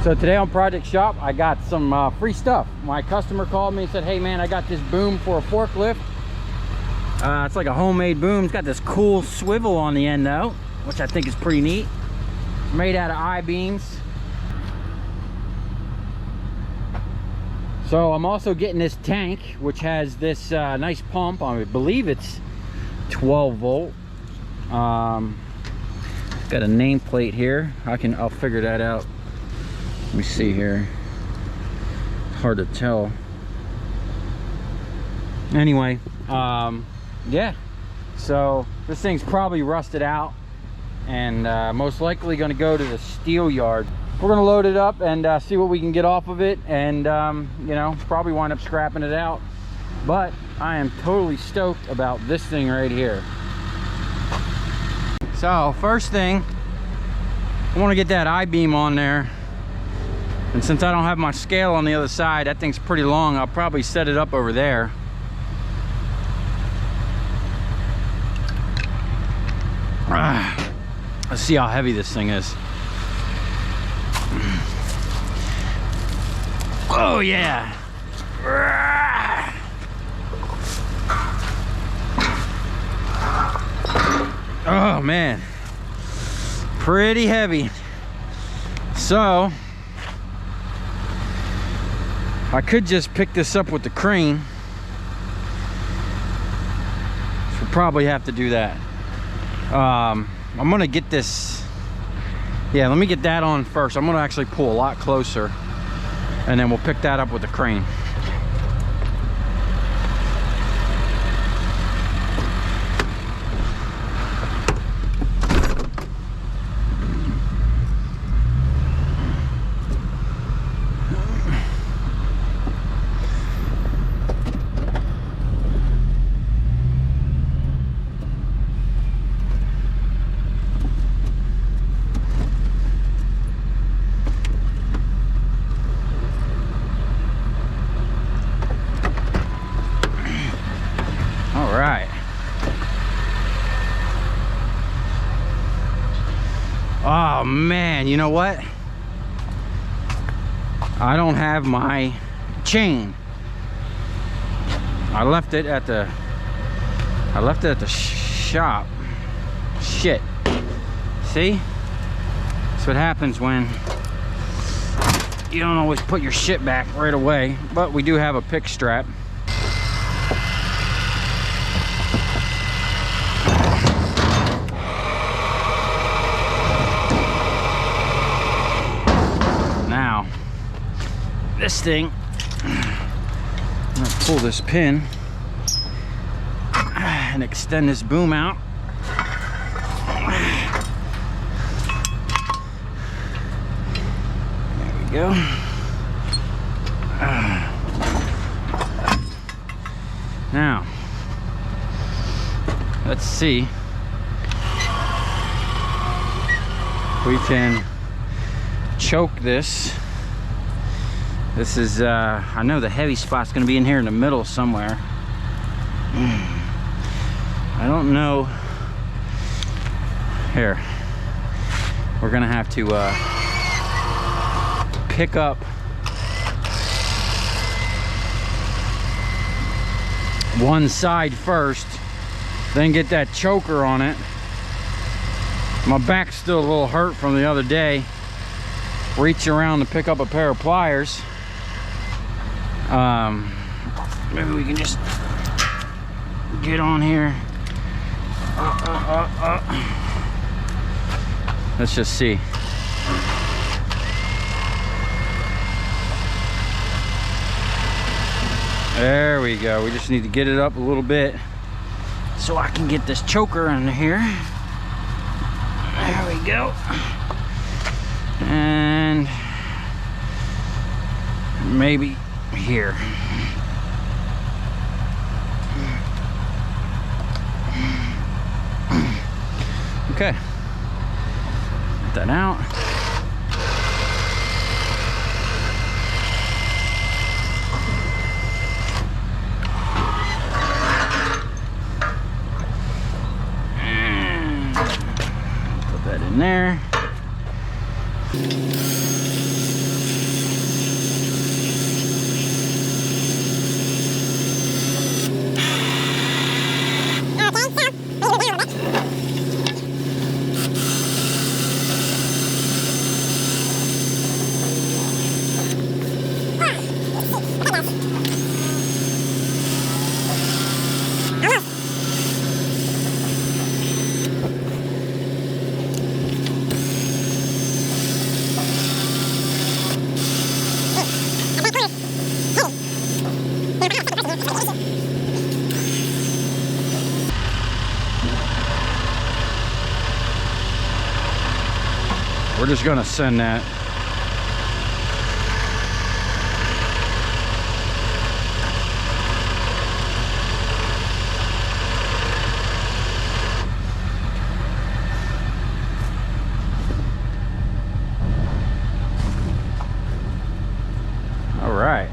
So today on Project Shop, I got some free stuff. My customer called me and said, hey man, I got this boom for a forklift. It's like a homemade boom. It's got this cool swivel on the end though, which I think is pretty neat. It's made out of I-beams. So I'm also getting this tank, which has this nice pump. I believe it's 12 volt. Got a nameplate here. I'll figure that out. Let me see here. Hard to tell. Anyway, yeah. So this thing's probably rusted out and most likely going to go to the steel yard. We're going to load it up and see what we can get off of it, and you know, probably wind up scrapping it out. But I am totally stoked about this thing right here. So first thing, I want to get that I-beam on there. And since I don't have my scale on the other side, that thing's pretty long, I'll probably set it up over there. Let's see how heavy this thing is. Oh yeah. Oh man, pretty heavy. So I could just pick this up with the crane. We'll probably have to do that. I'm gonna get this, yeah, let me get that on first. I'm gonna actually pull a lot closer and then we'll pick that up with the crane. Oh man, you know what? I don't have my chain. I left it at the shop. Shit. See? That's what happens when you don't always put your shit back right away. But we do have a pick strap. This thing, I'm gonna pull this pin and extend this boom out. There we go. Now, let's see if we can choke this. This is, I know the heavy spot's gonna be in here in the middle somewhere. I don't know. Here. We're gonna have to pick up one side first, then get that choker on it. My back's still a little hurt from the other day. Reach around to pick up a pair of pliers. Maybe we can just get on here. Let's just see. There we go. We just need to get it up a little bit so I can get this choker under here. There we go. And maybe here. Okay. Get that out. And put that in there. we're just gonna send that. All right.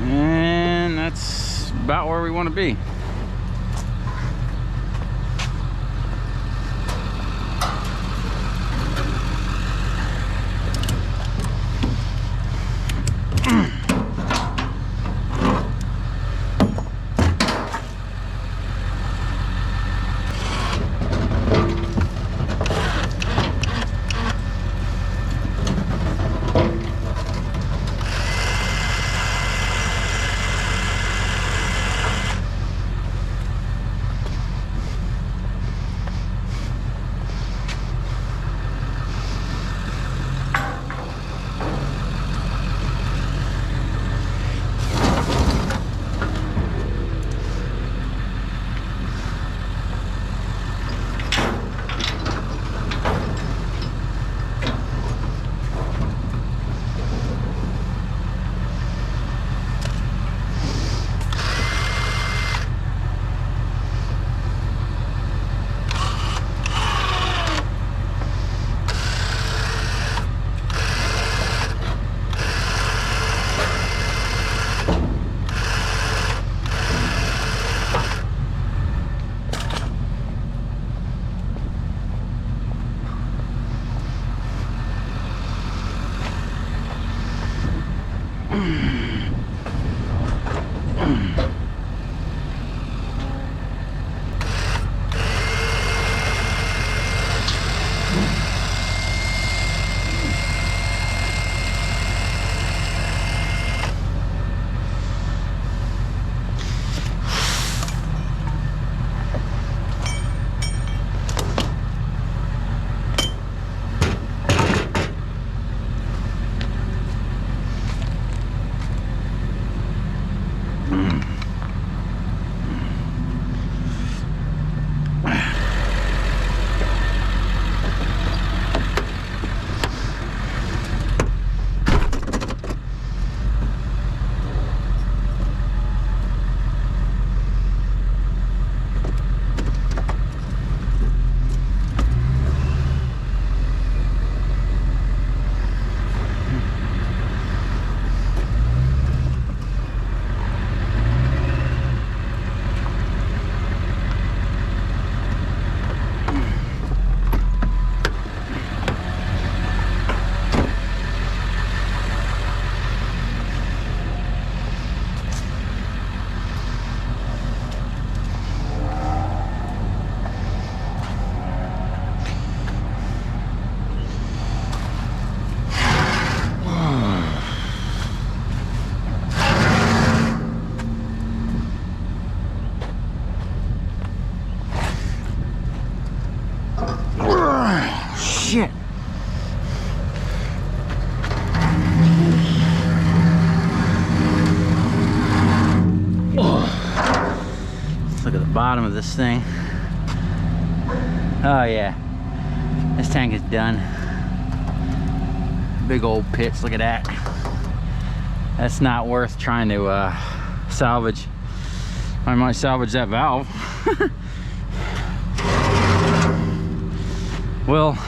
And that's about where we want to be. Shit. Let's look at the bottom of this thing. Oh yeah, this tank is done. Big old pits, look at that. That's not worth trying to salvage. I might salvage that valve. We'll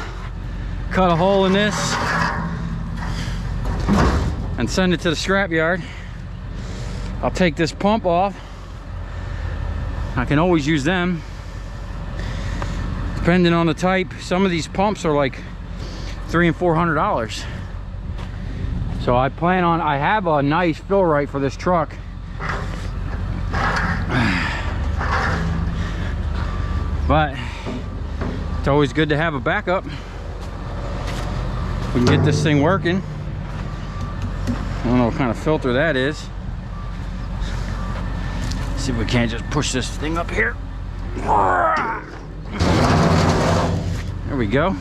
cut a hole in this and send it to the scrap yard. I'll take this pump off. I can always use them depending on the type. Some of these pumps are like $300 and $400. So I plan on, I have a nice fill rate for this truck. But it's always good to have a backup. We can get this thing working. I don't know what kind of filter that is. See if we can't just push this thing up here. There we go.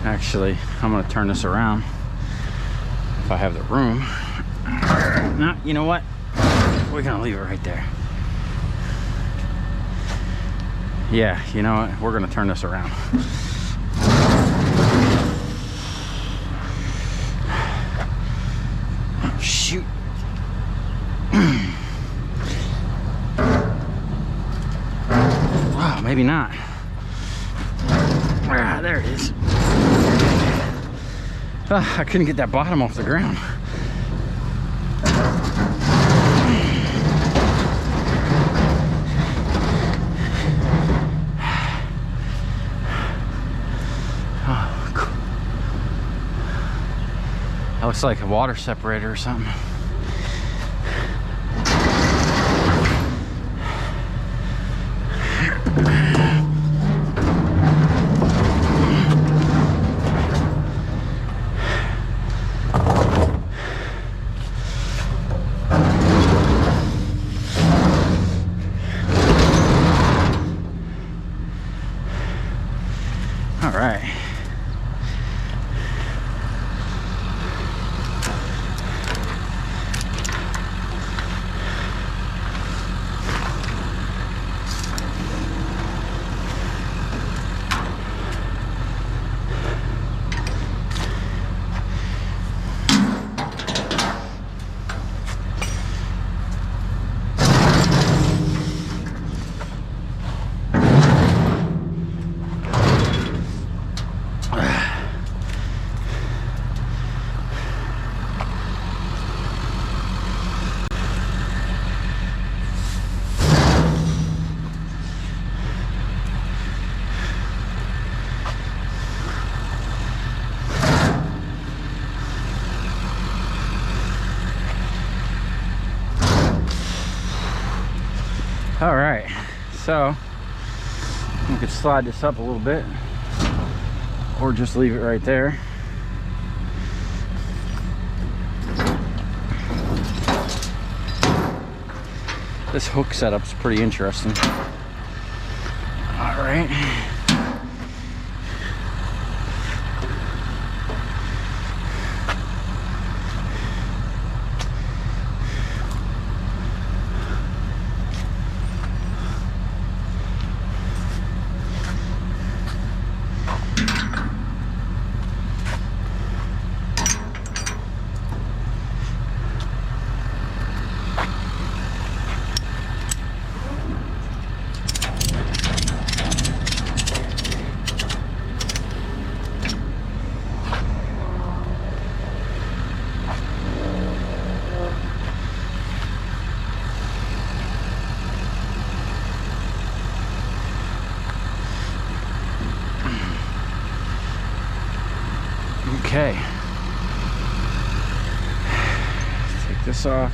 Actually, I'm gonna turn this around if I have the room. No, you know what? We're gonna leave it right there. Yeah, you know what? We're gonna turn this around. Oh, shoot. Wow, maybe not. Ah, there it is. I couldn't get that bottom off the ground. Oh, cool. That looks like a water separator or something. All right. All right, so we could slide this up a little bit or just leave it right there. This hook setup's pretty interesting. All right. Okay, take this off.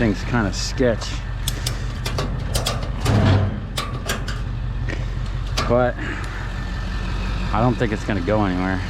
thing's kind of sketch. But I don't think it's gonna go anywhere.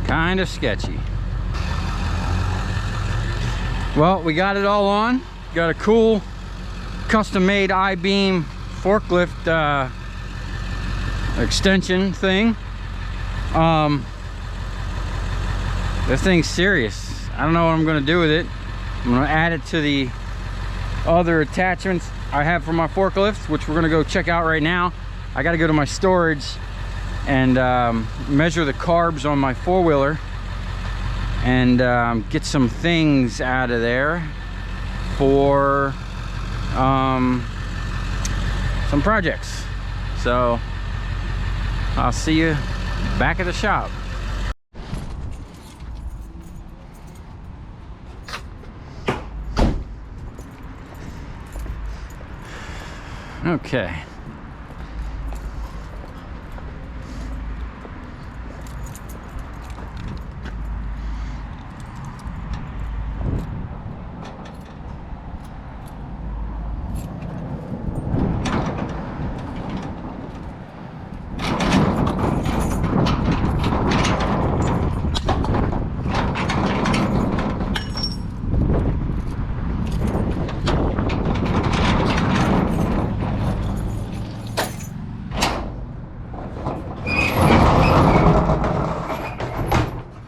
Kind of sketchy. Well, we got it all on. Got a cool custom-made I-beam forklift extension thing. This thing's serious. I don't know what I'm gonna do with it. I'm gonna add it to the other attachments I have for my forklifts, which we're gonna go check out right now. I gotta go to my storage and measure the carbs on my four-wheeler and get some things out of there for some projects. So I'll see you back at the shop. Okay.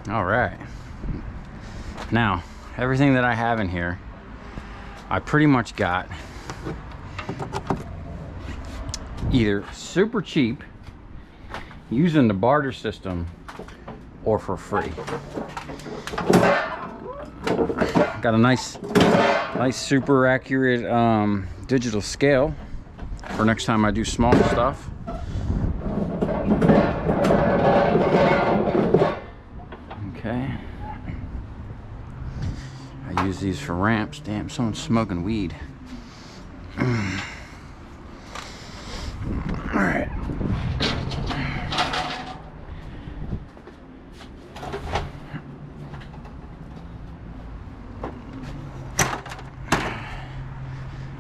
All right, now everything that I have in here I pretty much got either super cheap using the barter system or for free. Got a nice super accurate digital scale for next time I do small stuff. Okay. I use these for ramps. Damn, someone's smoking weed. All right.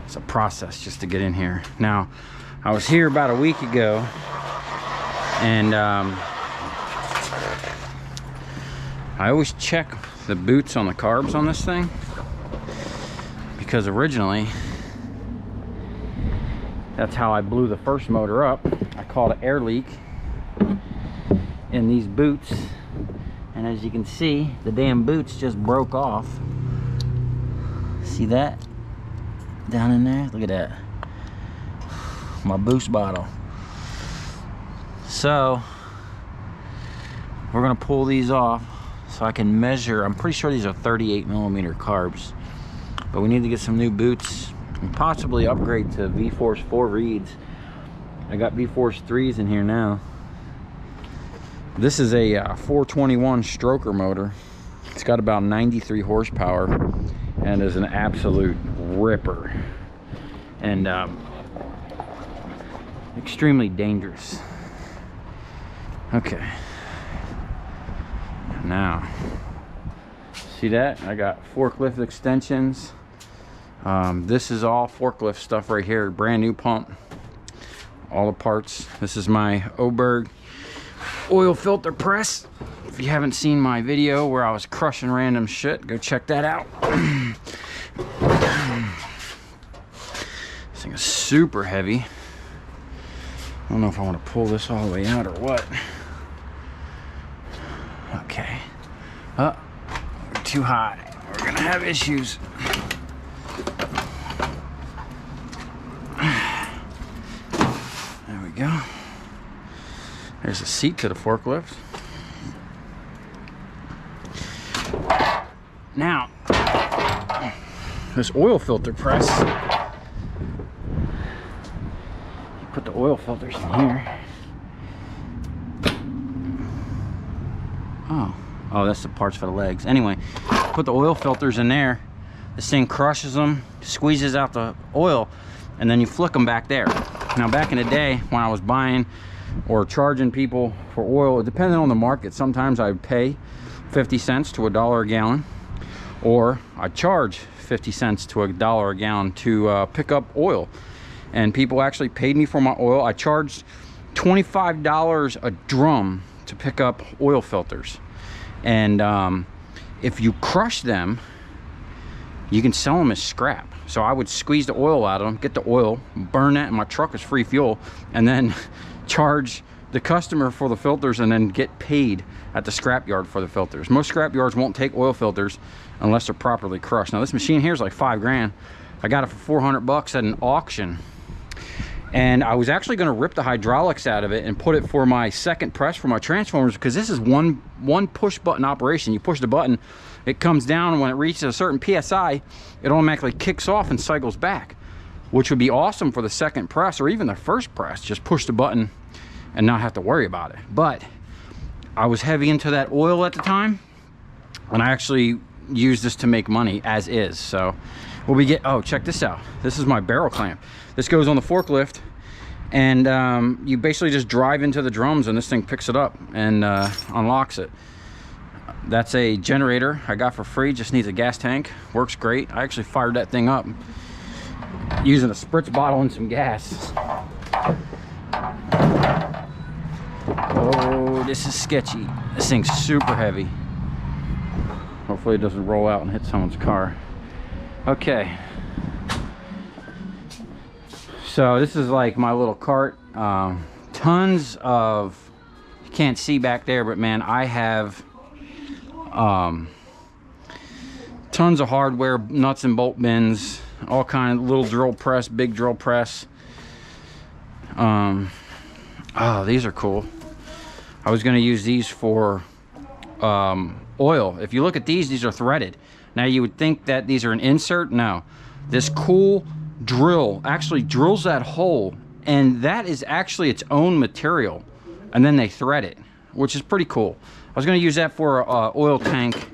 It's a process just to get in here. Now, I was here about a week ago, and I always check the boots on the carbs on this thing, because originally that's how I blew the first motor up. I caught an air leak in these boots, and as you can see, the damn boots just broke off. See that down in there? Look at that, my boost bottle. So we're gonna pull these off so I can measure. I'm pretty sure these are 38mm carbs, but we need to get some new boots and possibly upgrade to V-Force 4 reeds. I got V-Force 3s in here now. This is a 421 stroker motor. It's got about 93 horsepower and is an absolute ripper, and extremely dangerous. Okay, now see that I got forklift extensions. This is all forklift stuff right here, brand new pump, all the parts. This is my Oberg oil filter press. If you haven't seen my video where I was crushing random shit, go check that out. This thing is super heavy. I don't know if I want to pull this all the way out or what. Okay. Oh, we're too high. We're gonna have issues. There we go. There's a seat to the forklift. Now, this oil filter press, you put the oil filters in here. Oh, that's the parts for the legs. Anyway, put the oil filters in there. This thing crushes them, squeezes out the oil, and then you flick them back there. Now, back in the day when I was buying or charging people for oil, depending on the market, sometimes I'd pay 50 cents to $1 a gallon, or I'd charge 50 cents to $1 a gallon to pick up oil. And people actually paid me for my oil. I charged $25 a drum to pick up oil filters. And if you crush them, you can sell them as scrap. So I would squeeze the oil out of them, get the oil, burn that in my truck as free fuel, and then charge the customer for the filters, and then get paid at the scrap yard for the filters. Most scrap yards won't take oil filters unless they're properly crushed. Now, this machine here is like $5 grand. I got it for 400 bucks at an auction. And I was actually going to rip the hydraulics out of it and put it for my second press for my transformers, because this is one push button operation. You push the button, it comes down, and when it reaches a certain PSI, it automatically kicks off and cycles back, which would be awesome for the second press or even the first press. Just push the button and not have to worry about it. But I was heavy into that oil at the time, and I actually used this to make money as is. So what we get, oh, check this out. This is my barrel clamp. This goes on the forklift, and you basically just drive into the drums, and this thing picks it up and unlocks it. That's a generator I got for free, just needs a gas tank. Works great. I actually fired that thing up using a spritz bottle and some gas. Oh, this is sketchy. This thing's super heavy. Hopefully it doesn't roll out and hit someone's car. Okay. So this is like my little cart. Tons of, you can't see back there, but man, I have tons of hardware, nuts and bolt bins, all kind of little drill press, big drill press. Oh, these are cool. I was going to use these for oil. If you look at these are threaded. Now you would think that these are an insert. No, this cool drill actually drills that hole, and that is actually its own material, and then they thread it, which is pretty cool. I was going to use that for a oil tank.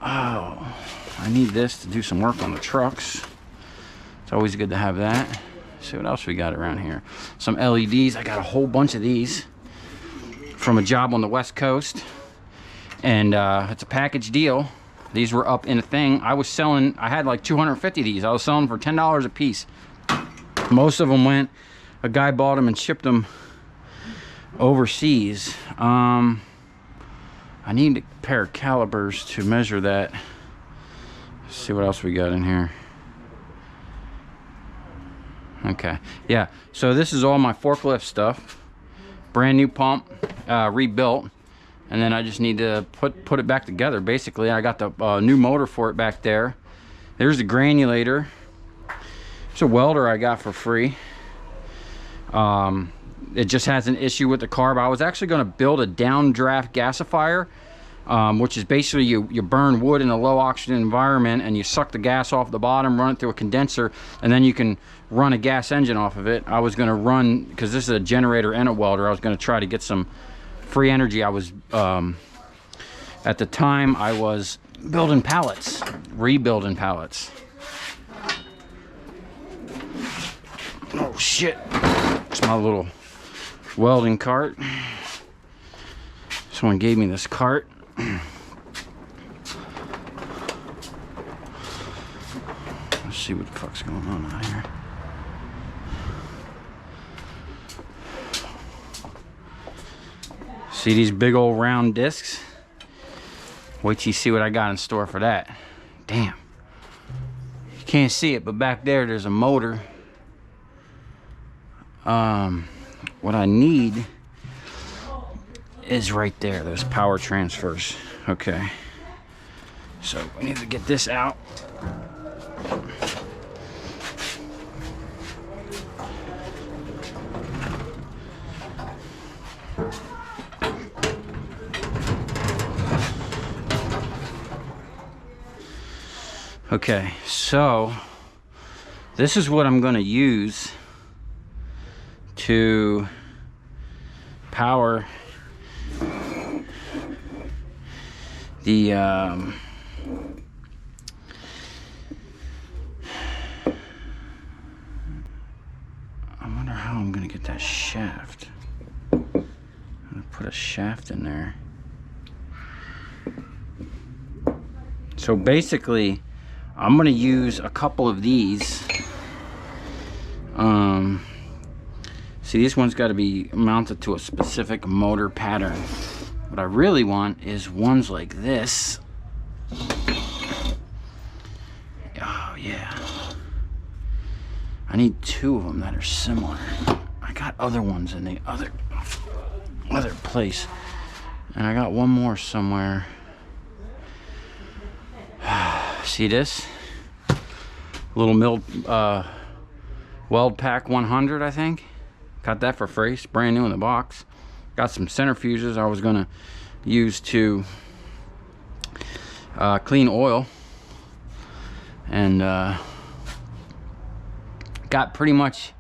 Oh, I need this to do some work on the trucks. It's always good to have that. Let's see what else we got around here. Some LEDs. I got a whole bunch of these from a job on the West Coast, and it's a package deal. These were up in a thing. I was selling, I had like 250 of these. I was selling for $10 a piece. Most of them went, a guy bought them and shipped them overseas. I need a pair of calipers to measure that. Let's see what else we got in here. Okay, yeah, so this is all my forklift stuff. Brand new pump, rebuilt. And then I just need to put it back together. Basically, I got the new motor for it back there. There's the granulator. It's a welder I got for free. It just has an issue with the carb. I was actually going to build a downdraft gasifier, which is basically you burn wood in a low oxygen environment and you suck the gas off the bottom, run it through a condenser, and then you can run a gas engine off of it. I was going to run, because this is a generator and a welder, I was going to try to get some free energy. I was at the time I was building pallets, rebuilding pallets. Oh shit, it's my little welding cart. Someone gave me this cart. Let's see what the fuck's going on out here. See these big old round discs? Wait till you see what I got in store for that. Damn. You can't see it, but back there's a motor. What I need is right there, those power transfers. Okay. So we need to get this out. Okay, so this is what I'm going to use to power the I wonder how I'm going to get that shaft. I'm going to put a shaft in there. So basically, I'm going to use a couple of these. See, this one's got to be mounted to a specific motor pattern. What I really want is ones like this. Oh, yeah. I need two of them that are similar. I got other ones in the other place. And I got one more somewhere. See this? Little milled weld pack 100, I think. Got that for free. It's brand new in the box. Got some centrifuges I was gonna use to clean oil, and got pretty much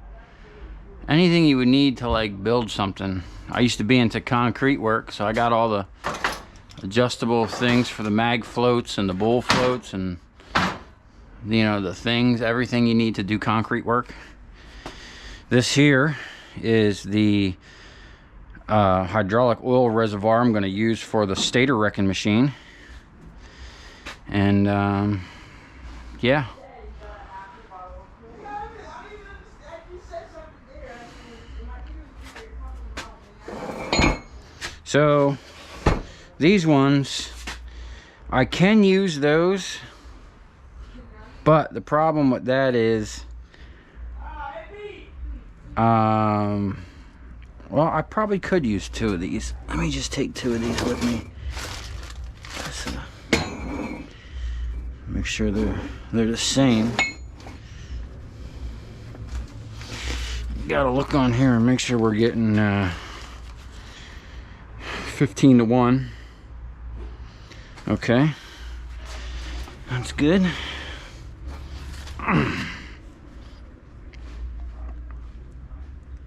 anything you would need to like build something. I used to be into concrete work, so I got all the adjustable things for the mag floats and the bull floats, and you know, the things, everything you need to do concrete work. This here is the hydraulic oil reservoir I'm going to use for the stator wrecking machine. And yeah, so these ones, I can use those, but the problem with that is well, I probably could use two of these. Let me just take two of these with me. Make sure they're the same. Gotta look on here and make sure we're getting 15 to 1. Okay, that's good.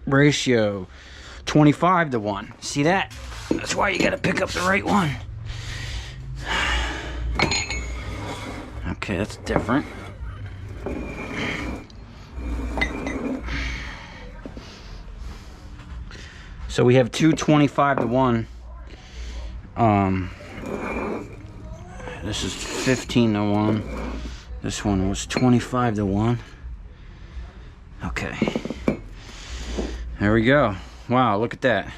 Ratio 25 to 1. See that? That's why you gotta pick up the right one. Okay, that's different. So we have two 25 to 1. This is 15 to 1. This one was 25 to 1. Okay. There we go. Wow, look at that.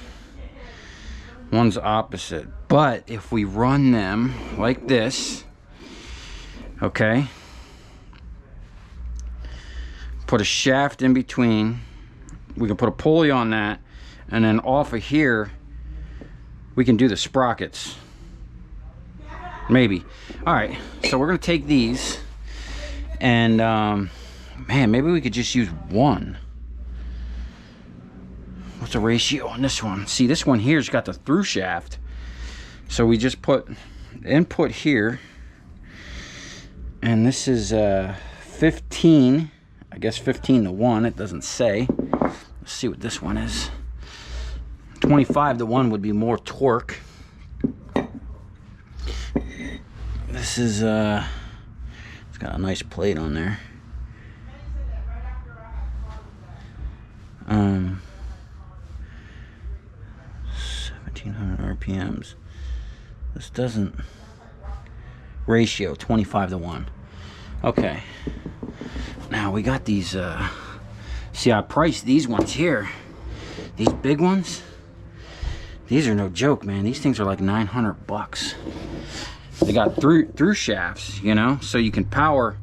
one's opposite. But if we run them like this, okay, put a shaft in between, we can put a pulley on that, and then off of here we can do the sprockets, maybe. All right, so we're gonna take these, and man, maybe we could just use one. What's the ratio on this one? See, this one here's got the through shaft, so we just put input here, and this is 15, I guess 15 to 1, it doesn't say. Let's see what this one is. 25 to 1 would be more torque. This is it's got a nice plate on there. 1700 RPMs. This doesn't ratio 25 to 1. Okay, now we got these see, I priced these ones here, these big ones. These are no joke, man. These things are like 900 bucks. They got through shafts, you know, so you can power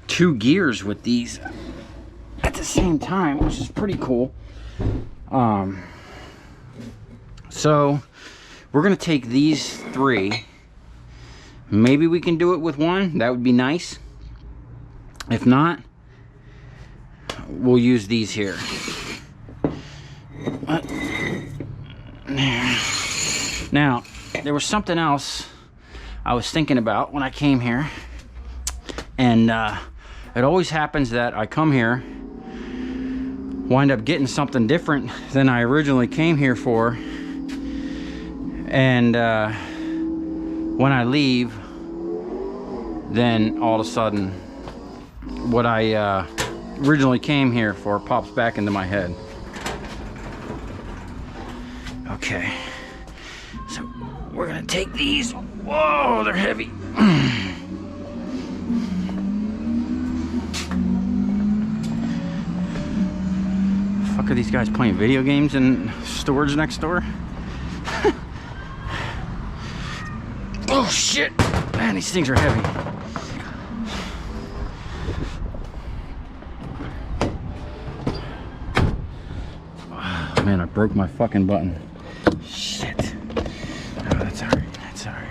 2 gears with these at the same time, which is pretty cool. So we're gonna take these 3. Maybe we can do it with one. That would be nice. If not, we'll use these here. Now, there was something else I was thinking about when I came here, and it always happens that I come here, wind up getting something different than I originally came here for, and when I leave, then all of a sudden what I originally came here for pops back into my head. Okay, so we're gonna take these. Whoa, they're heavy. Fuck, are these guys playing video games in storage next door? Oh shit, man, these things are heavy. Oh, man, I broke my fucking button. Shit. Oh, that's alright, that's alright.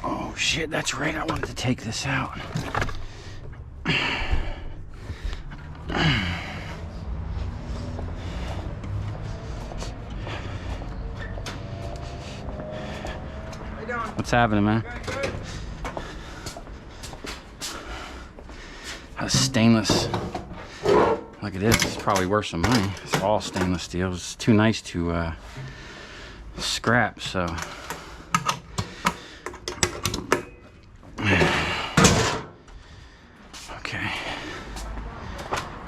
Oh shit, that's right, I wanted to take this out. What's happening, man? That's stainless. Look at this. It's probably worth some money. It's all stainless steel. It's too nice to scrap, so. Okay.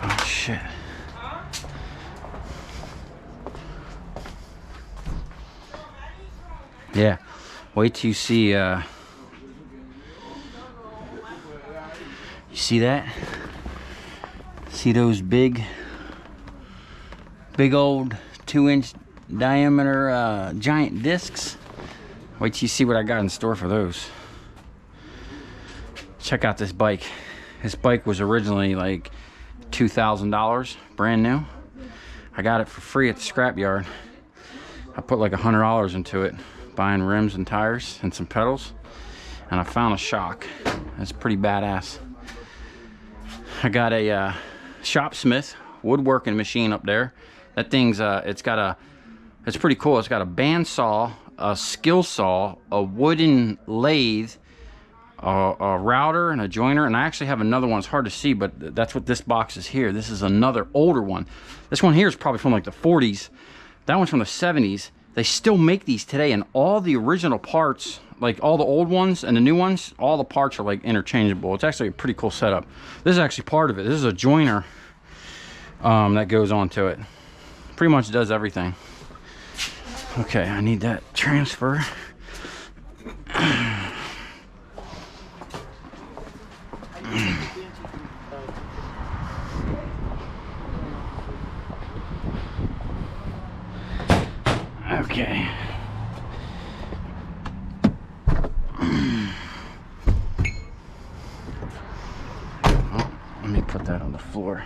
Oh shit. Yeah. Wait till you see, you see that? See those big old 2-inch diameter giant discs? Wait till you see what I got in store for those. Check out this bike. This bike was originally like $2,000, brand new. I got it for free at the scrapyard. I put like $100 into it, buying rims and tires and some pedals, and I found a shock. That's pretty badass. I got a Shopsmith woodworking machine up there. That thing's it's pretty cool. It's got a bandsaw, a skill saw, a wooden lathe, a router and a joiner, and I actually have another one. It's hard to see, but that's what this box is here. This is another older one. This one here is probably from like the 40s. That one's from the 70s. They still make these today, and all the original parts, like all the old ones and the new ones, all the parts are like interchangeable. It's actually a pretty cool setup. This is actually part of it. This is a joiner that goes onto it. Pretty much does everything. Okay, I need that transfer. Okay. Oh, let me put that on the floor.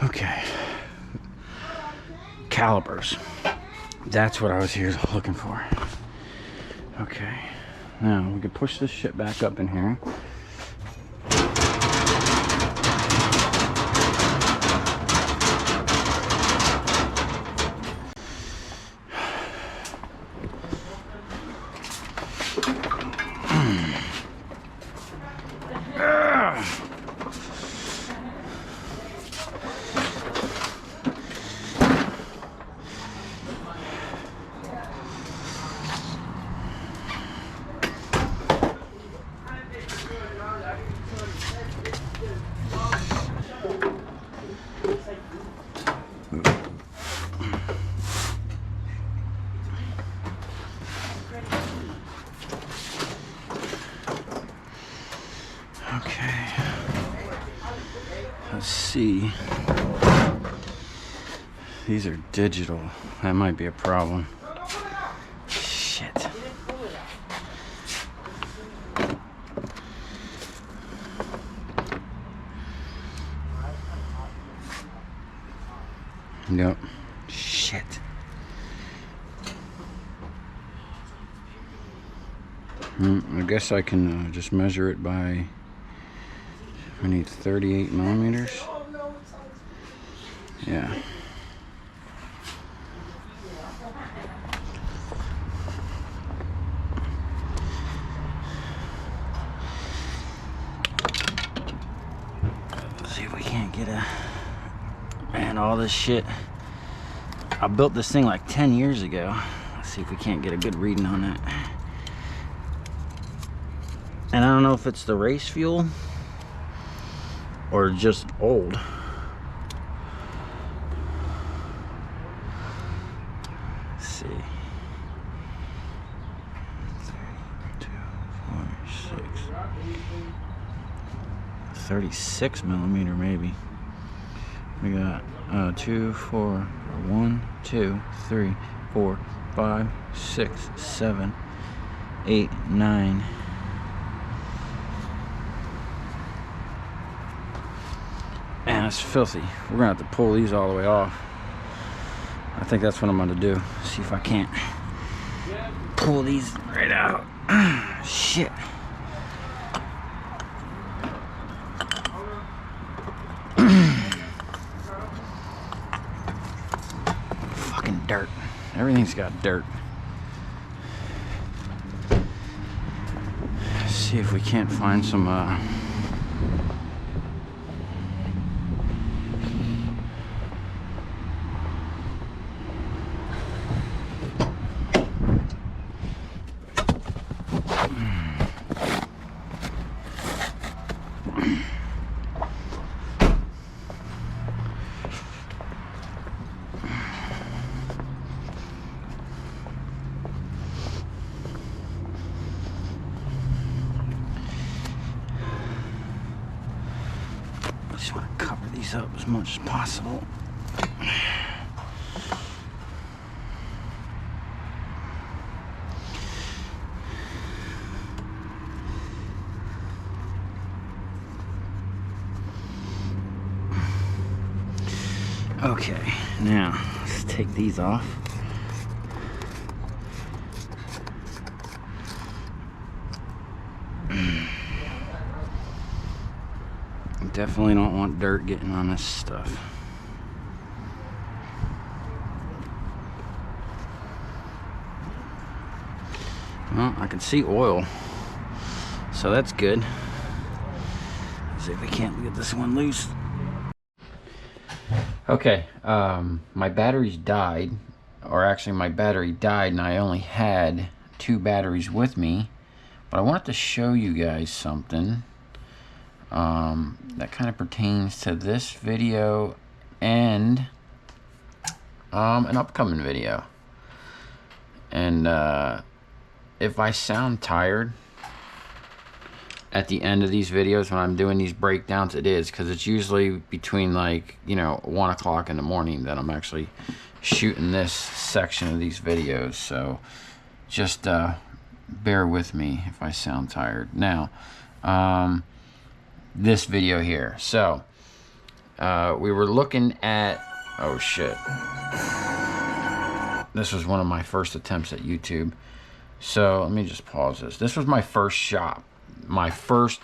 Okay. Calipers. That's what I was here looking for. Okay. Now we can push this shit back up in here. Okay. Let's see. These are digital. That might be a problem. Shit. Nope. Shit. I guess I can just measure it by... I need 38 millimeters. Yeah. Let's see if we can't get a... Man, all this shit. I built this thing like 10 years ago. Let's see if we can't get a good reading on that. And I don't know if it's the race fuel or just old. Let's see. 32, 46. 36 millimeter maybe. We got 2, 4, 1, 2, 3, 4, 5, 6, 7, 8, 9. Man, it's filthy. We're gonna have to pull these all the way off. I think that's what I'm gonna do. See if I can't pull these right out. Shit. Fucking dirt. Everything's got dirt. See if we can't find some just want to cover these up as much as possible. Okay, now let's take these off. Definitely don't want dirt getting on this stuff. Well, I can see oil, so that's good. Let's see if we can't get this one loose. Okay, my batteries died, or actually my battery died and I only had 2 batteries with me, but I wanted to show you guys something. that kind of pertains to this video and an upcoming video. And if I sound tired at the end of these videos when I'm doing these breakdowns, it is because it's usually between, like, you know, 1 o'clock in the morning that I'm actually shooting this section of these videos. So just bear with me if I sound tired. Now, this video here. So we were looking at, oh shit, this was one of my first attempts at YouTube. So let me just pause this. This was my first shop, my first,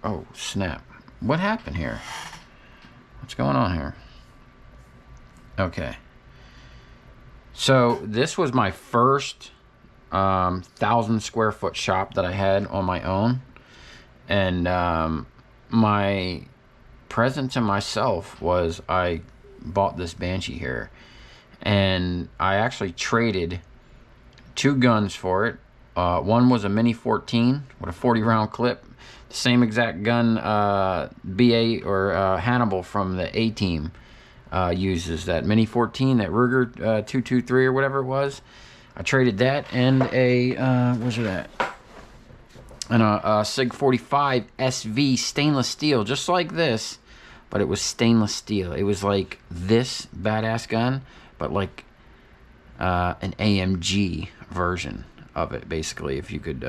oh snap, what happened here? What's going on here? Okay, so this was my first 1,000 square foot shop that I had on my own. And my present to myself was I bought this Banshee here, and I actually traded 2 guns for it. One was a Mini 14 with a 40 round clip, the same exact gun BA or Hannibal from the A team uses, that Mini 14, that Ruger 223 or whatever it was. I traded that and a where's it at? And a Sig 45 SV stainless steel, just like this, but it was stainless steel. It was like this badass gun, but like an AMG version of it, basically, if you could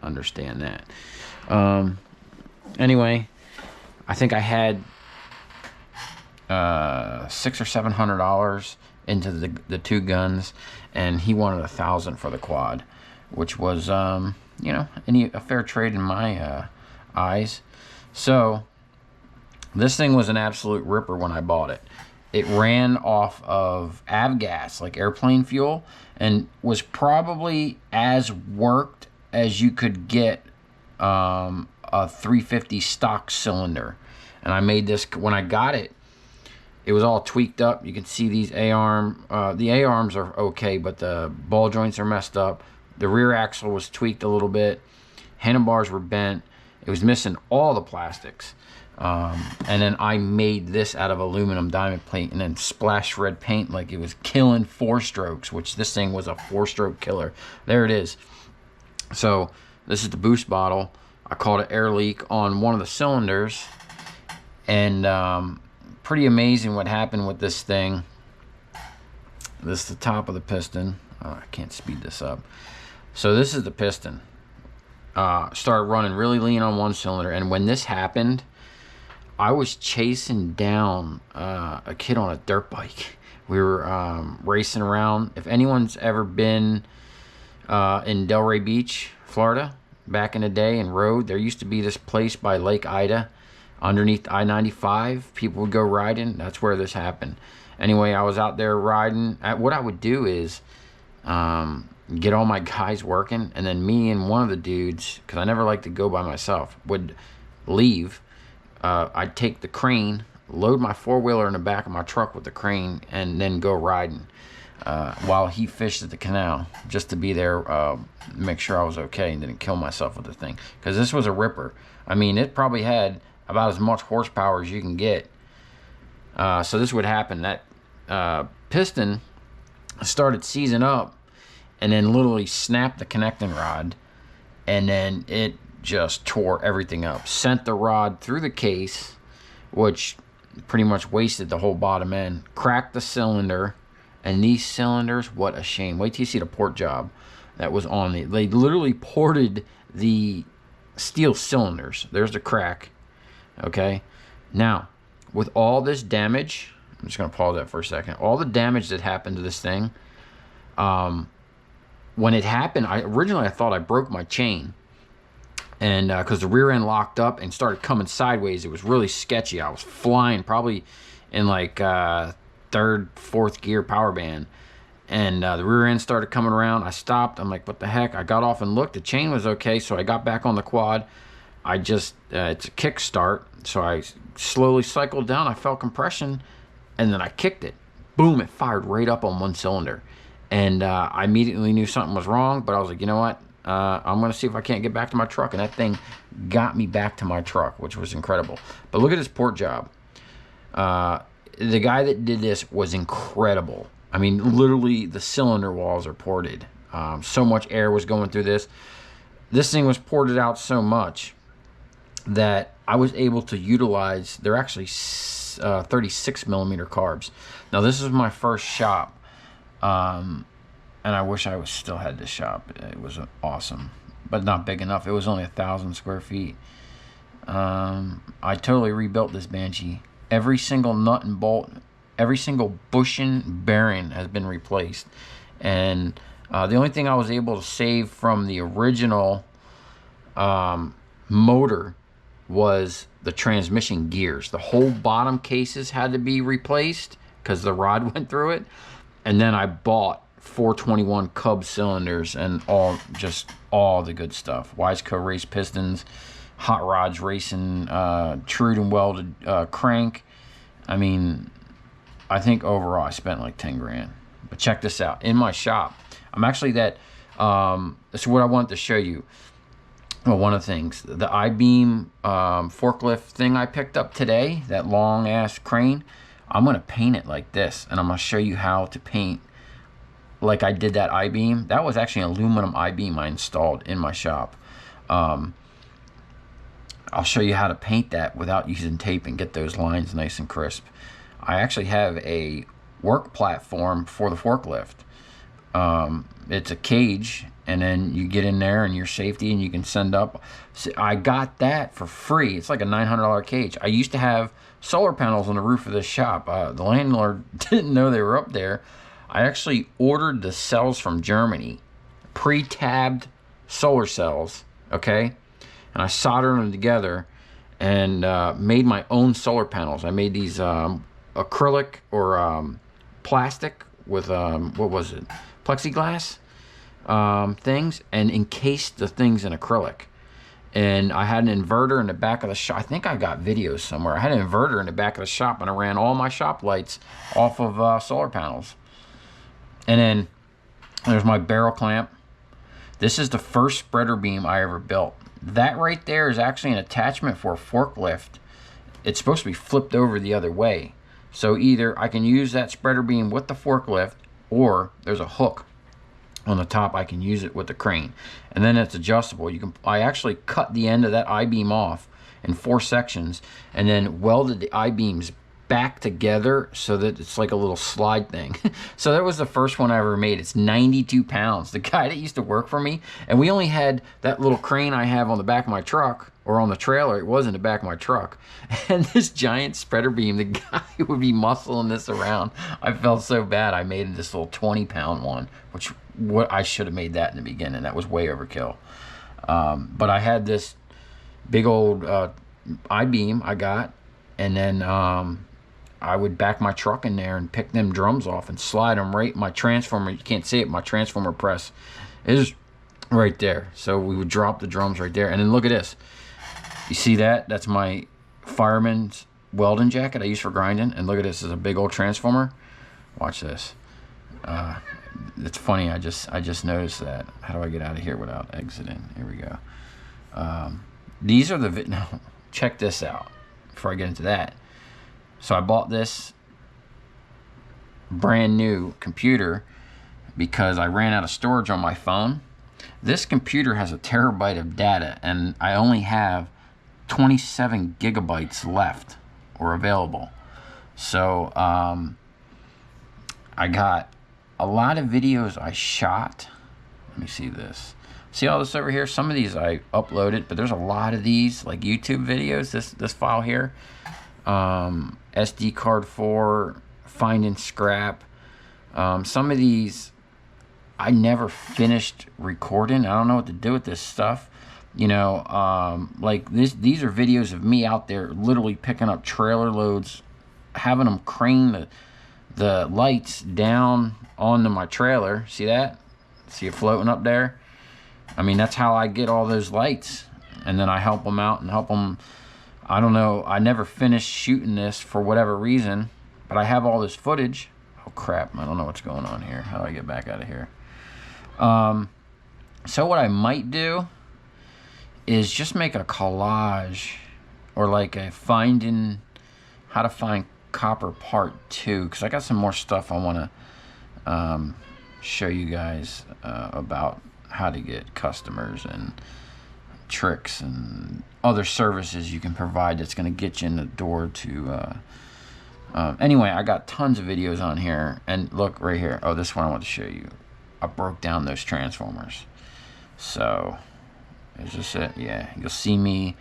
understand that. Anyway, I think I had $600 or $700 into the 2 guns, and he wanted 1,000 for the quad, which was you know, a fair trade in my eyes. So this thing was an absolute ripper when I bought it. It ran off of avgas, like airplane fuel, and was probably as worked as you could get a 350 stock cylinder. And I made this, when I got it, it was all tweaked up. You can see these A-arm, the A-arms are okay, but the ball joints are messed up. The rear axle was tweaked a little bit. Handlebars were bent. It was missing all the plastics. And then I made this out of aluminum diamond plate and then splashed red paint like it was killing 4-strokes, which this thing was a 4-stroke killer. There it is. So this is the boost bottle. I caught an air leak on one of the cylinders, and pretty amazing what happened with this thing. This is the top of the piston. Oh, I can't speed this up. So this is the piston. Started running really lean on one cylinder, and when this happened, I was chasing down a kid on a dirt bike. We were racing around. If anyone's ever been in Delray Beach, Florida, back in the day and rode, there used to be this place by Lake Ida underneath I-95. People would go riding. That's where this happened. Anyway, I was out there riding. What I would do is get all my guys working, and then me and one of the dudes, because I never like to go by myself, would leave. I'd take the crane, load my 4-wheeler in the back of my truck with the crane, and then go riding while he fished at the canal, just to be there, make sure I was okay and didn't kill myself with the thing. Because this was a ripper. I mean, it probably had about as much horsepower as you can get. So this would happen. That piston started seizing up, and then literally snapped the connecting rod, and then it just tore everything up. Sent the rod through the case, which pretty much wasted the whole bottom end. Cracked the cylinder, and these cylinders, what a shame. Wait till you see the port job that was on the, they literally ported the steel cylinders. There's the crack. Okay, now with all this damage, I'm just gonna pause that for a second. All the damage that happened to this thing, when it happened, originally I thought I broke my chain, and because the rear end locked up and started coming sideways. It was really sketchy. I was flying probably in like 3rd, 4th gear power band, and the rear end started coming around. I stopped. I'm like, what the heck? I got off and looked. The chain was okay, so I got back on the quad. I just it's a kick start, so I slowly cycled down. I felt compression, and then I kicked it. Boom, it fired right up on one cylinder. And I immediately knew something was wrong, but I was like, you know what? I'm gonna see if I can't get back to my truck. And that thing got me back to my truck, which was incredible. But look at this port job. The guy that did this was incredible. I mean, literally the cylinder walls are ported. So much air was going through this. This thing was ported out so much that I was able to utilize, they're actually 36 millimeter carbs. Now this is my first shop, and I wish I still had this shop. It was awesome, but not big enough. It was only 1,000 square feet. I totally rebuilt this Banshee. Every single nut and bolt, every single bushing bearing has been replaced. And the only thing I was able to save from the original motor was the transmission gears. The whole bottom cases had to be replaced because the rod went through it. And then I bought 421 Cub cylinders and all the good stuff. Wiseco race pistons, hot rods racing, trued and welded crank. I mean, I think overall I spent like 10 grand. But check this out. In my shop, I'm actually that's what I wanted to show you. Well, one of the things, the I-beam forklift thing I picked up today, that long ass crane, I'm gonna paint it like this, and I'm gonna show you how to paint like I did that I-beam. That was actually an aluminum I-beam I installed in my shop. I'll show you how to paint that without using tape and get those lines nice and crisp. I actually have a work platform for the forklift. It's a cage, and then you get in there and your safety, and you can send up. So I got that for free. It's like a $900 cage. I used to have solar panels on the roof of this shop. The landlord didn't know they were up there. I actually ordered the cells from Germany, pre-tabbed solar cells, okay? And I soldered them together and made my own solar panels. I made these acrylic or plastic with, what was it? Plexiglass things, and encased the things in acrylic. And I had an inverter in the back of the shop. I think I got videos somewhere. I had an inverter in the back of the shop, and I ran all my shop lights off of solar panels. And then there's my barrel clamp. This is the first spreader beam I ever built. That right there is actually an attachment for a forklift. It's supposed to be flipped over the other way. So either I can use that spreader beam with the forklift, or there's a hook on the top. I can use it with the crane, and then it's adjustable. I actually cut the end of that I-beam off in 4 sections, and then welded the I-beams back together so that it's like a little slide thing. So that was the first one I ever made. It's 92 pounds. The guy that used to work for me, and we only had that little crane I have on the back of my truck, or on the trailer. It was in the back of my truck, and this giant spreader beam, the guy would be muscling this around. I felt so bad. I made this little 20-pound one, which I should have made that in the beginning. That was way overkill. But I had this big old I-beam I got, and then I would back my truck in there and pick them drums off and slide them right. My transformer, you can't see it, my transformer press is right there. So we would drop the drums right there. And then look at this. You see that? That's my fireman's welding jacket I use for grinding. And look at this. This is a big old transformer. Watch this. It's funny. I just noticed that. How do I get out of here without exiting? Here we go. These are the... No, check this out before I get into that. So I bought this brand new computer because I ran out of storage on my phone. This computer has a terabyte of data, and I only have 27 gigabytes left or available. So I got a lot of videos I shot. Let me see this. See all this over here? Some of these I uploaded, but there's a lot of these, like YouTube videos. This file here, SD card 4, finding scrap. Some of these I never finished recording. I don't know what to do with this stuff. You know, like these are videos of me out there literally picking up trailer loads, having them crane the lights down onto my trailer. See that? See it floating up there? I mean, that's how I get all those lights. And then I help them out and help them. I don't know. I never finished shooting this for whatever reason, but I have all this footage. Oh, crap. I don't know what's going on here. How do I get back out of here? So what I might do is just make a collage, or like a finding how to find copper part 2, because I got some more stuff I want to show you guys about how to get customers and tricks and other services you can provide that's going to get you in the door to anyway, I got tons of videos on here. And look right here. Oh, this one I want to show you. I broke down those transformers. So is this it? Yeah, you'll see me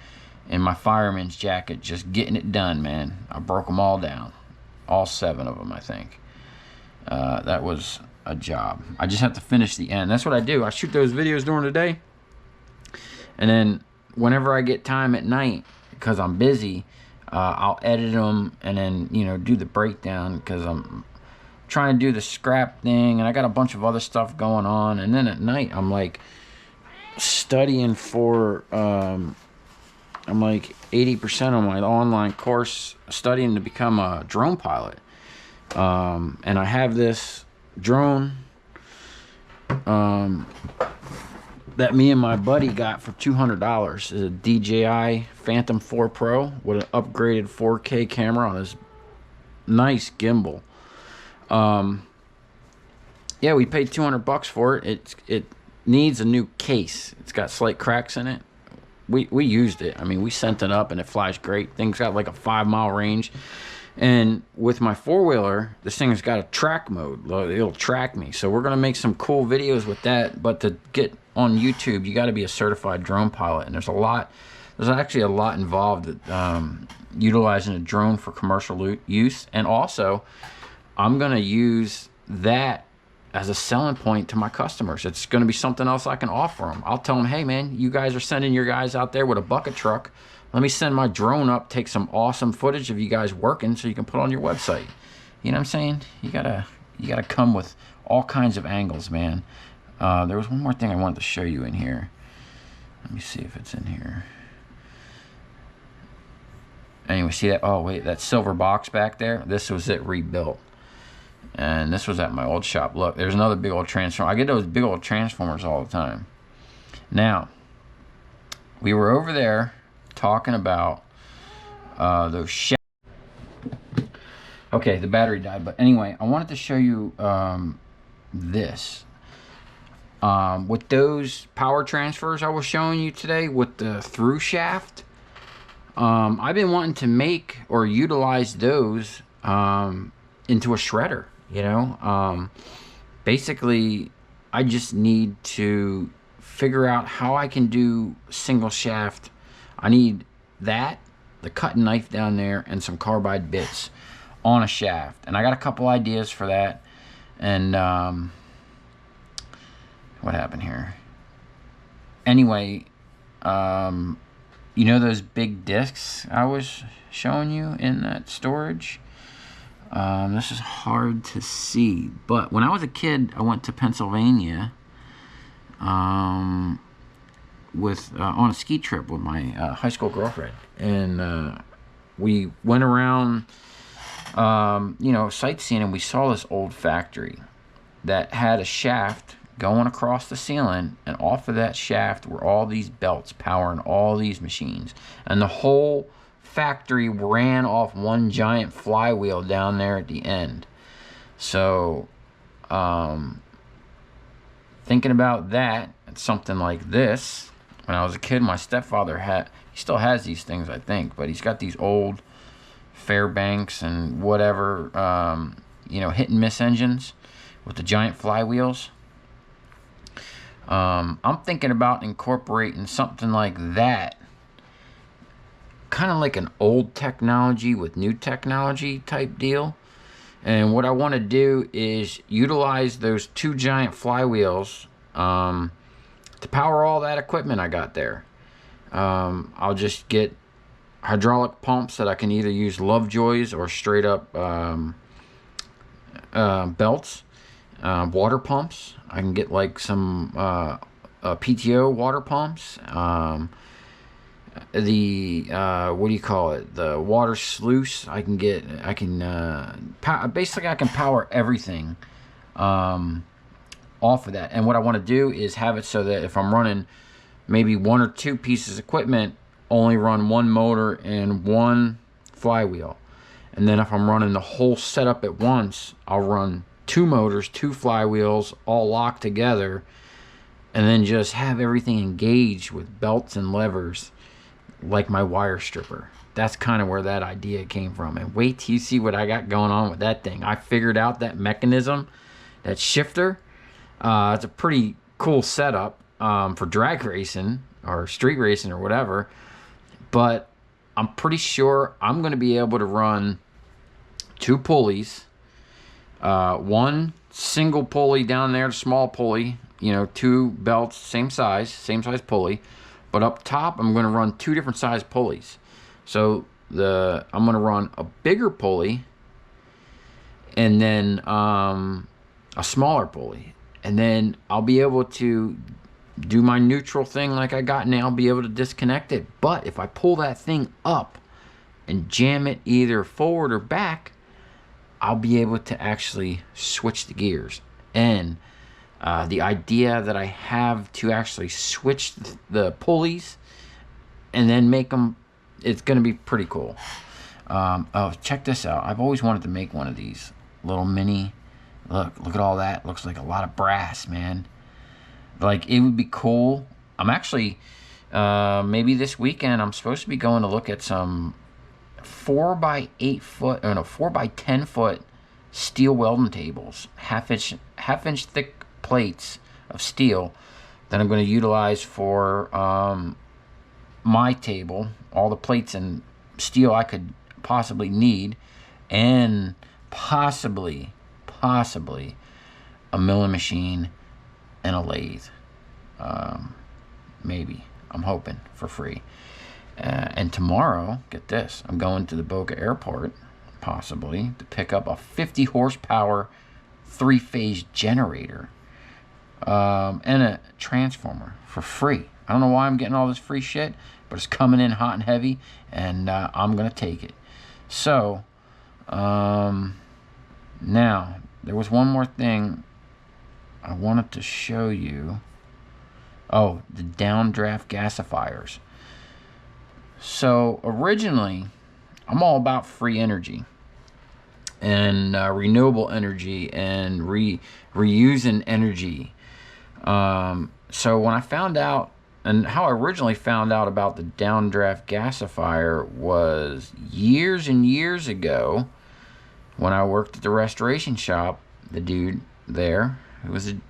in my fireman's jacket just getting it done, man. I broke them all down, all 7 of them, I think. That was a job. I just have to finish the end. That's what I do. I shoot those videos during the day, and then whenever I get time at night, because I'm busy, I'll edit them and then, you know, do the breakdown, because I'm trying to do the scrap thing, and I got a bunch of other stuff going on. And then at night I'm like studying for I'm like 80% of my online course studying to become a drone pilot. And I have this drone that me and my buddy got for $200. It's a DJI Phantom 4 Pro with an upgraded 4K camera on this nice gimbal. Yeah, we paid $200 for it. It needs a new case. It's got slight cracks in it. We used it. I mean, we sent it up and it flies great. Thing's got like a 5-mile range. And with my 4-wheeler, this thing has got a track mode. It'll track me. So we're going to make some cool videos with that. But to get on YouTube, you got to be a certified drone pilot. And there's actually a lot involved with utilizing a drone for commercial use. And also, I'm going to use that as a selling point to my customers. It's going to be something else I can offer them. I'll tell them, hey man, you guys are sending your guys out there with a bucket truck. Let me send my drone up, take some awesome footage of you guys working so you can put on your website. You know what I'm saying? You gotta come with all kinds of angles, man. There was one more thing I wanted to show you in here. Let me see if it's in here. Anyway, see that? Oh wait, that silver box back there? This was it rebuilt. And this was at my old shop. Look, there's another big old transformer. I get those big old transformers all the time. Now, we were over there talking about those shafts. Okay, the battery died. But anyway, I wanted to show you this. With those power transfers I was showing you today with the through shaft, I've been wanting to make or utilize those into a shredder. You know, basically I just need to figure out how I can do single shaft. I need that, the cutting knife down there, and some carbide bits on a shaft. And I got a couple ideas for that. And what happened here? Anyway, you know those big discs I was showing you in that storage? This is hard to see, but when I was a kid, I went to Pennsylvania with on a ski trip with my high school girlfriend, and we went around, you know, sightseeing, and we saw this old factory that had a shaft going across the ceiling, and off of that shaft were all these belts powering all these machines, and the whole factory ran off one giant flywheel down there at the end. So thinking about that and something like this, when I was a kid, my stepfather he still has these things, I think, but he's got these old Fairbanks and whatever, you know, hit and miss engines with the giant flywheels. I'm thinking about incorporating something like that, kind of like an old technology with new technology type deal. And what I want to do is utilize those 2 giant flywheels to power all that equipment I got there. I'll just get hydraulic pumps that I can either use Lovejoys or straight up belts, water pumps. I can get like some PTO water pumps, the what do you call it, the water sluice. Basically I can power everything off of that. And what I want to do is have it so that if I'm running maybe 1 or 2 pieces of equipment, only run 1 motor and 1 flywheel. And then if I'm running the whole setup at once, I'll run 2 motors, 2 flywheels, all locked together, and then just have everything engaged with belts and levers like my wire stripper. That's kind of where that idea came from. And wait till you see what I got going on with that thing. I figured out that mechanism, that shifter. It's a pretty cool setup for drag racing or street racing or whatever. But I'm pretty sure I'm going to be able to run 2 pulleys, 1 single pulley down there, small pulley, you know, 2 belts, same size pulley. But up top, I'm going to run 2 different size pulleys. So I'm going to run a bigger pulley and then a smaller pulley. And then I'll be able to do my neutral thing like I got now, be able to disconnect it. But if I pull that thing up and jam it either forward or back, I'll be able to actually switch the gears. And the idea that I have to actually switch the pulleys and then make them, it's going to be pretty cool. Oh, check this out. I've always wanted to make one of these little mini. Look at all that. Looks like a lot of brass, man. Like, it would be cool. I'm actually, maybe this weekend, I'm supposed to be going to look at some 4x8 foot, or no, 4x10 foot steel welding tables, half inch thick plates of steel that I'm going to utilize for my table, all the plates and steel I could possibly need, and possibly a milling machine and a lathe. Maybe, I'm hoping, for free. And tomorrow, get this, I'm going to the Boca Airport, possibly, to pick up a 50 horsepower 3-phase generator and a transformer for free. I don't know why I'm getting all this free shit, but it's coming in hot and heavy, and I'm going to take it. So, now, there was one more thing I wanted to show you. Oh, the downdraft gasifiers. So originally, I'm all about free energy and renewable energy and reusing energy. So when I found out, and how I originally found out about the downdraft gasifier was years and years ago when I worked at the restoration shop. The dude there, who was, in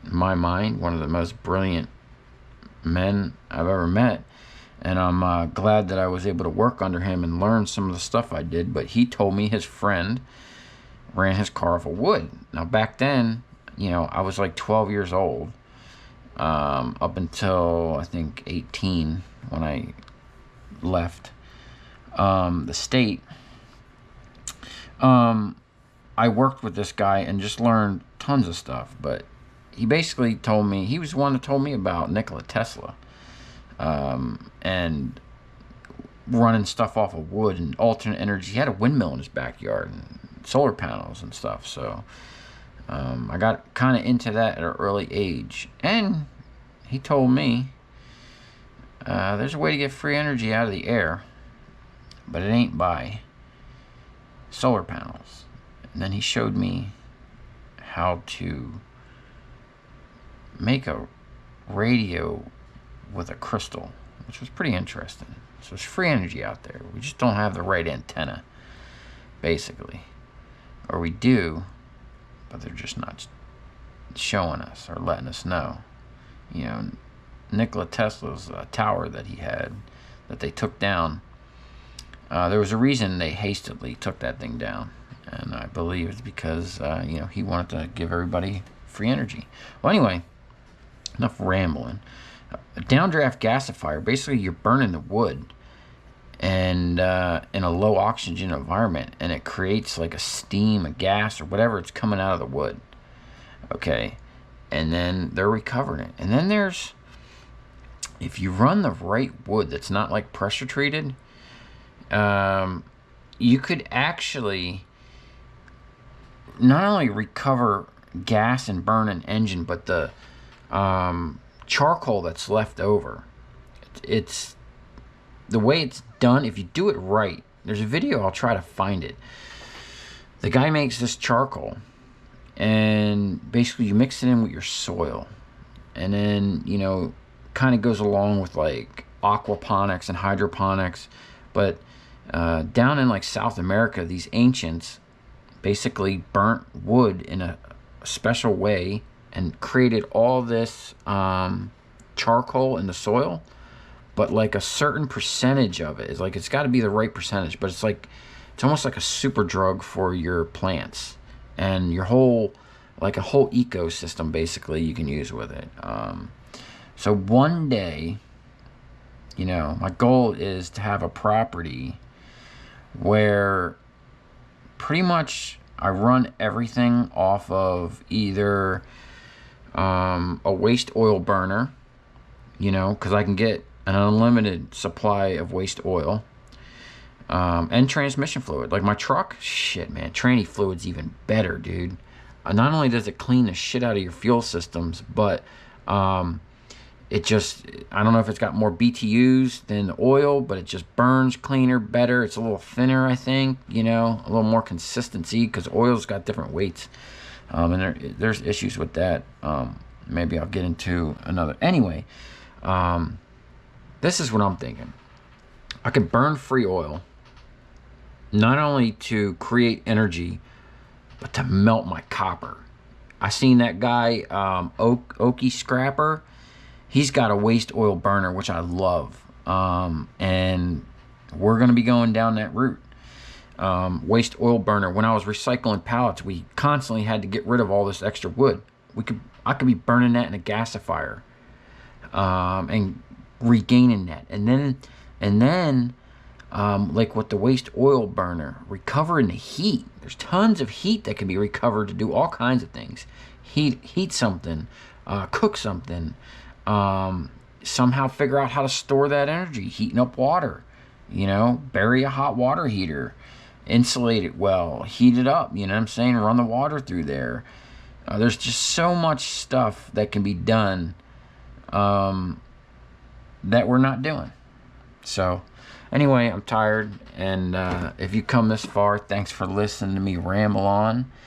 my mind, one of the most brilliant men I've ever met. And I'm glad that I was able to work under him and learn some of the stuff I did. But he told me his friend ran his car off of wood. Now, back then, you know, I was like 12 years old. Up until, I think, 18 when I left the state. I worked with this guy and just learned tons of stuff. But he basically told me, he was the one that told me about Nikola Tesla. And running stuff off of wood and alternate energy. He had a windmill in his backyard and solar panels and stuff. So I got kind of into that at an early age. And he told me there's a way to get free energy out of the air, but it ain't by solar panels. And then he showed me how to make a radio with a crystal, which was pretty interesting. So there's free energy out there. We just don't have the right antenna, basically. Or we do, but they're just not showing us or letting us know. You know, Nikola Tesla's tower that he had, that they took down, there was a reason they hastily took that thing down. And I believe it's because, you know, he wanted to give everybody free energy. Well, anyway, enough rambling. A downdraft gasifier, basically you're burning the wood and in a low oxygen environment, and it creates like a steam, a gas, or whatever, it's coming out of the wood. Okay, and then they're recovering it. And then there's, if you run the right wood that's not like pressure treated, you could actually not only recover gas and burn an engine, but the charcoal that's left over, it's the way it's done. If you do it right, there's a video, I'll try to find it. The guy makes this charcoal, and basically you mix it in with your soil, and then, you know, kind of goes along with like aquaponics and hydroponics. But down in like South America, these ancients basically burnt wood in a special way and created all this charcoal in the soil. But like a certain percentage of it is like, it's got to be the right percentage, but it's like, it's almost like a super drug for your plants and your whole, like a whole ecosystem basically you can use with it. So one day, you know, my goal is to have a property where pretty much I run everything off of either a waste oil burner, you know, because I can get an unlimited supply of waste oil, and transmission fluid. Like my truck, shit, man, tranny fluid's even better, dude. Not only does it clean the shit out of your fuel systems, but it just, I don't know if it's got more BTUs than the oil, but it just burns cleaner, better. It's a little thinner, I think, you know, a little more consistency, because oil's got different weights, and there's issues with that. Maybe I'll get into another. Anyway, this is what I'm thinking. I could burn free oil, not only to create energy, but to melt my copper. I seen that guy, Okie Scrapper. He's got a waste oil burner, which I love. And we're going to be going down that route. Waste oil burner. When I was recycling pallets, we constantly had to get rid of all this extra wood. I could be burning that in a gasifier, and regaining that, and then like with the waste oil burner, recovering the heat. There's tons of heat that can be recovered to do all kinds of things. Heat something, cook something, somehow figure out how to store that energy. Heating up water, you know, bury a hot water heater, insulate it well, heat it up, you know what I'm saying, run the water through there. There's just so much stuff that can be done that we're not doing. So anyway, I'm tired, and if you come this far, thanks for listening to me ramble on.